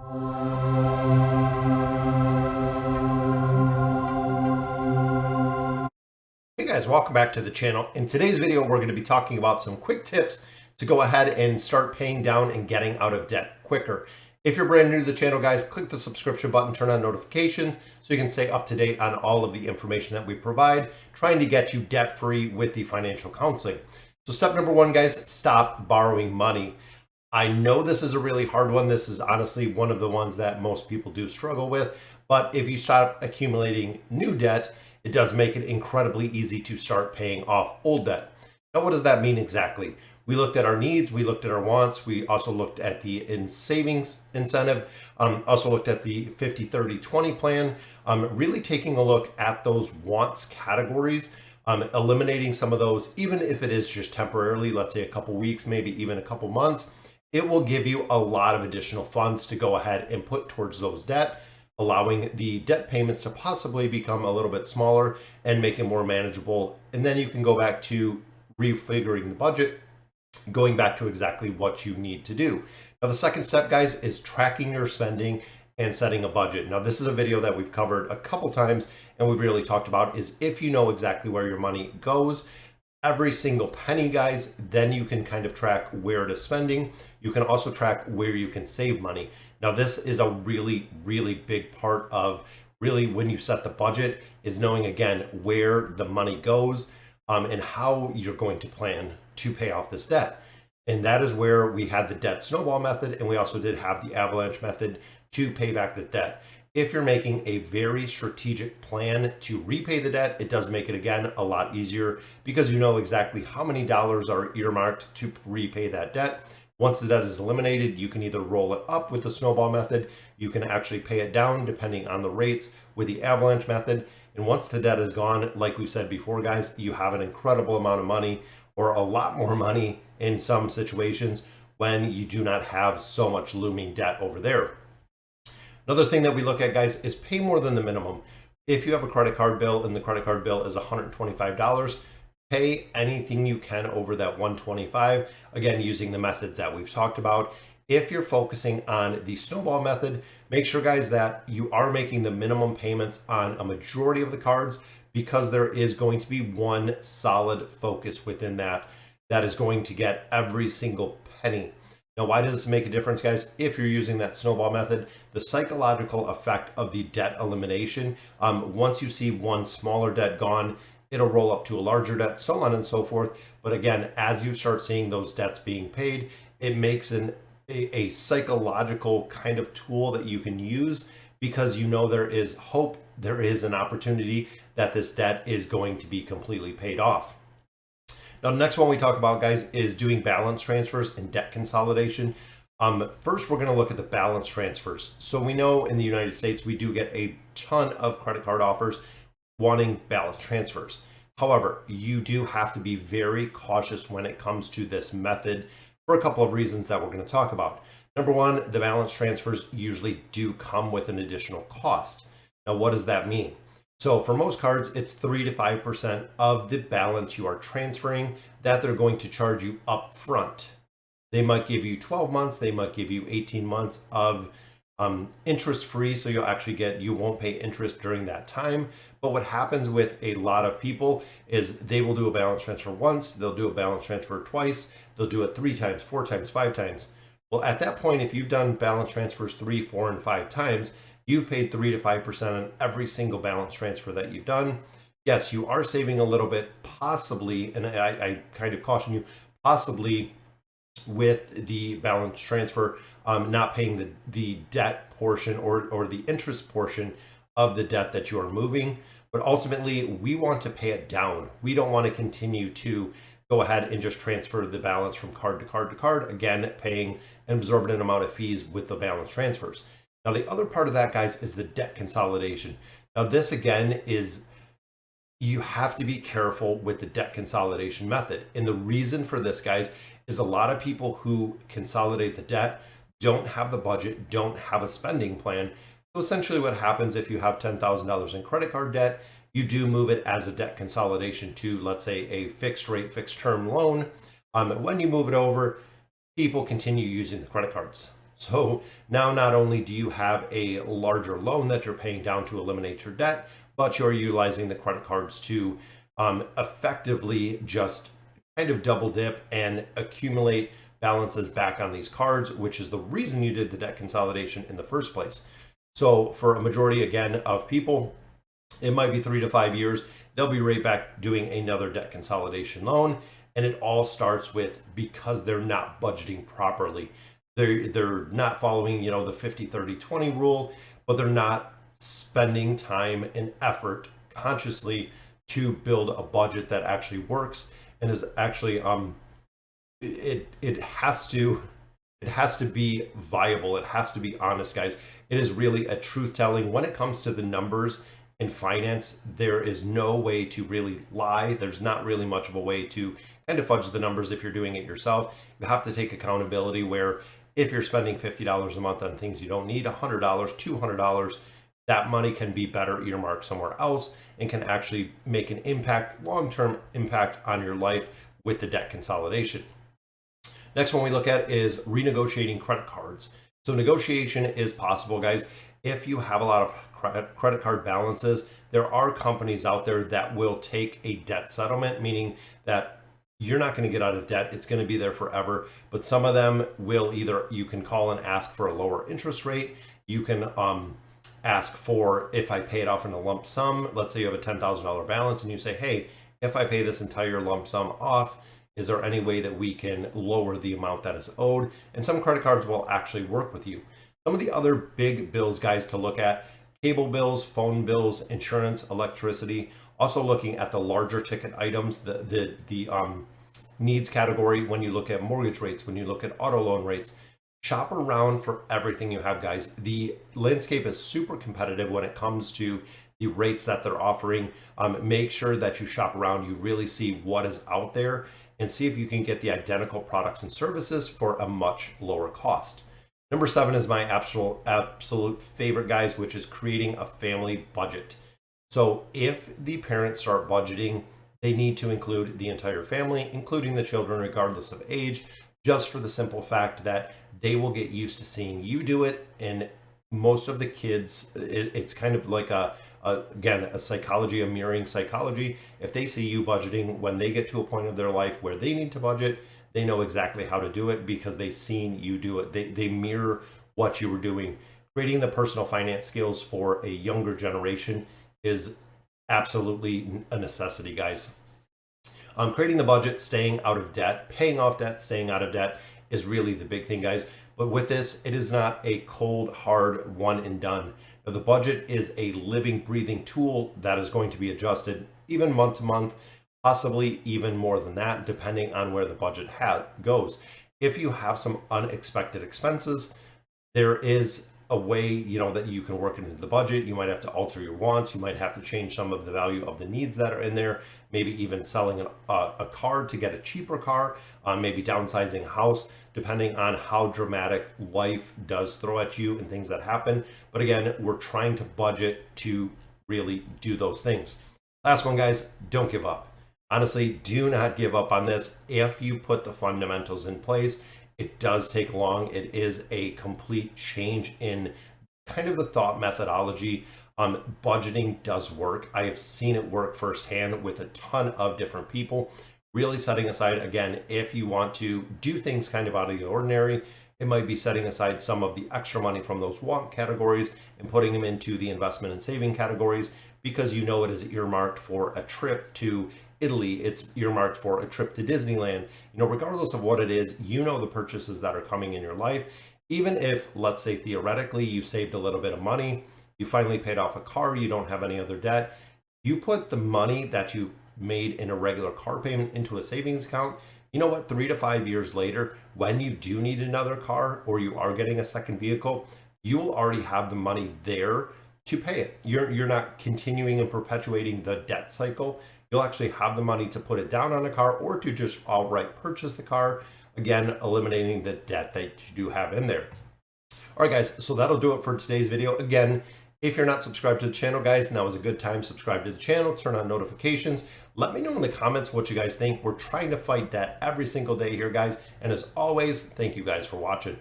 Hey guys, welcome back to the channel. In today's video, we're going to be talking about some quick tips to go ahead and start paying down and getting out of debt quicker. If you're brand new to the channel, guys, click the subscription button, turn on notifications so you can stay up to date on all of the information that we provide, trying to get you debt-free with the financial counseling. So step number one, guys, stop borrowing money. I know this is a really hard one. This is honestly one of the ones that most people do struggle with. But if you stop accumulating new debt, it does make it incredibly easy to start paying off old debt. Now, what does that mean exactly? We looked at our needs, we looked at our wants, we also looked at the savings incentive, also looked at the 50-30-20 plan, really taking a look at those wants categories, eliminating some of those, even if it is just temporarily, let's say a couple weeks, maybe even a couple months. It will give you a lot of additional funds to go ahead and put towards those debt, allowing the debt payments to possibly become a little bit smaller and make it more manageable. And then you can go back to refiguring the budget, going back to exactly what you need to do. Now, the second step, guys, is tracking your spending and setting a budget. Now, this is a video that we've covered a couple times and we've really talked about is if you know exactly where your money goes, every single penny, guys, then you can kind of track where it is spending. You can also track where you can save money. Now, this is a really, really big part of really when you set the budget is knowing, again, where the money goes and how you're going to plan to pay off this debt. And that is where we had the debt snowball method, and we also did have the avalanche method to pay back the debt. If you're making a very strategic plan to repay the debt, it does make it, again, a lot easier because you know exactly how many dollars are earmarked to repay that debt. Once the debt is eliminated, you can either roll it up with the snowball method, you can actually pay it down depending on the rates with the avalanche method. And once the debt is gone, like we said before, guys, you have an incredible amount of money, or a lot more money in some situations when you do not have so much looming debt over there. Another thing that we look at, guys, is pay more than the minimum. If you have a credit card bill and the credit card bill is $125, pay anything you can over that $125, again, using the methods that we've talked about. If you're focusing on the snowball method, make sure, guys, that you are making the minimum payments on a majority of the cards because there is going to be one solid focus within that is going to get every single penny. Now, why does this make a difference, guys? If you're using that snowball method, the psychological effect of the debt elimination, once you see one smaller debt gone, it'll roll up to a larger debt, so on and so forth. But again, as you start seeing those debts being paid, it makes a psychological kind of tool that you can use because you know there is hope, there is an opportunity that this debt is going to be completely paid off. Now, the next one we talk about, guys, is doing balance transfers and debt consolidation. First, we're going to look at the balance transfers. So we know in the United States, we do get a ton of credit card offers wanting balance transfers. However, you do have to be very cautious when it comes to this method for a couple of reasons that we're going to talk about. Number one, the balance transfers usually do come with an additional cost. Now, what does that mean? So for most cards, it's 3 to 5% of the balance you are transferring that they're going to charge you up front. They might give you 12 months, they might give you 18 months of interest free, so you won't pay interest during that time. But what happens with a lot of people is they will do a balance transfer once, they'll do a balance transfer twice, they'll do it 3 times, 4 times, 5 times. Well, at that point, if you've done balance transfers 3, 4, and 5 times, you've paid 3 to 5% on every single balance transfer that you've done. Yes, you are saving a little bit, possibly, and I kind of caution you, possibly with the balance transfer, not paying the debt portion or the interest portion of the debt that you are moving. But ultimately, we want to pay it down. We don't want to continue to go ahead and just transfer the balance from card to card to card, again, paying an exorbitant amount of fees with the balance transfers. Now, the other part of that, guys, is the debt consolidation. Now, this, again, is you have to be careful with the debt consolidation method. And the reason for this, guys, is a lot of people who consolidate the debt don't have the budget, don't have a spending plan. So essentially what happens if you have $10,000 in credit card debt, you do move it as a debt consolidation to, let's say, a fixed rate, fixed term loan. When you move it over, people continue using the credit cards. So now not only do you have a larger loan that you're paying down to eliminate your debt, but you're utilizing the credit cards to effectively just kind of double dip and accumulate balances back on these cards, which is the reason you did the debt consolidation in the first place. So for a majority, again, of people, it might be 3 to 5 years. They'll be right back doing another debt consolidation loan. And it all starts with, because they're not budgeting properly. They're not following, the 50-30-20 rule, but they're not spending time and effort consciously to build a budget that actually works and is actually it has to be viable. It has to be honest, guys. It is really a truth telling. When it comes to the numbers in finance, there is no way to really lie. There's not really much of a way to kind of fudge the numbers if you're doing it yourself. You have to take accountability, where if you're spending $50 a month on things you don't need, $100, $200, that money can be better earmarked somewhere else and can actually make an impact, long-term impact on your life with the debt consolidation. Next one we look at is renegotiating credit cards. So negotiation is possible, guys. If you have a lot of credit card balances, there are companies out there that will take a debt settlement, meaning that you're not going to get out of debt. It's going to be there forever. But some of them will you can call and ask for a lower interest rate. You can ask for, if I pay it off in a lump sum, let's say you have a $10,000 balance and you say, hey, if I pay this entire lump sum off, is there any way that we can lower the amount that is owed? And some credit cards will actually work with you. Some of the other big bills, guys, to look at: cable bills, phone bills, insurance, electricity. Also looking at the larger ticket items, the needs category. When you look at mortgage rates, when you look at auto loan rates, shop around for everything you have, guys. The landscape is super competitive when it comes to the rates that they're offering. Make sure that you shop around, you really see what is out there, and see if you can get the identical products and services for a much lower cost. Number 7 is my absolute favorite, guys, which is creating a family budget. So if the parents start budgeting, they need to include the entire family, including the children, regardless of age, just for the simple fact that they will get used to seeing you do it. And most of the kids, it's kind of like again, a psychology, a mirroring psychology. If they see you budgeting, when they get to a point of their life where they need to budget, they know exactly how to do it because they've seen you do it. They mirror what you were doing. Creating the personal finance skills for a younger generation is absolutely a necessity, guys. Creating the budget, staying out of debt, paying off debt, staying out of debt is really the big thing, guys. But with this, it is not a cold, hard one and done. Now, the budget is a living, breathing tool that is going to be adjusted even month to month, possibly even more than that, depending on where the budget goes. If you have some unexpected expenses, there is a way, that you can work into the budget. You might have to alter your wants. You might have to change some of the value of the needs that are in there. Maybe even selling a car to get a cheaper car, maybe downsizing a house, depending on how dramatic life does throw at you and things that happen. But again, we're trying to budget to really do those things. Last one, guys, don't give up. Honestly, do not give up on this. If you put the fundamentals in place, it does take long. It is a complete change in kind of the thought methodology. Budgeting does work. I have seen it work firsthand with a ton of different people. Really setting aside, again, if you want to do things kind of out of the ordinary, it might be setting aside some of the extra money from those want categories and putting them into the investment and saving categories, because it is earmarked for a trip to Italy, it's earmarked for a trip to Disneyland. Regardless of what it is, the purchases that are coming in your life. Even if, let's say, theoretically, you saved a little bit of money, you finally paid off a car, you don't have any other debt, you put the money that you made in a regular car payment into a savings account. 3 to 5 years later, when you do need another car or you are getting a second vehicle, you will already have the money there to pay it. You're not continuing and perpetuating the debt cycle. You'll actually have the money to put it down on a car or to just outright purchase the car. Again, eliminating the debt that you do have in there. All right, guys, so that'll do it for today's video. Again, if you're not subscribed to the channel, guys, now is a good time. Subscribe to the channel, turn on notifications. Let me know in the comments what you guys think. We're trying to fight debt every single day here, guys. And as always, thank you guys for watching.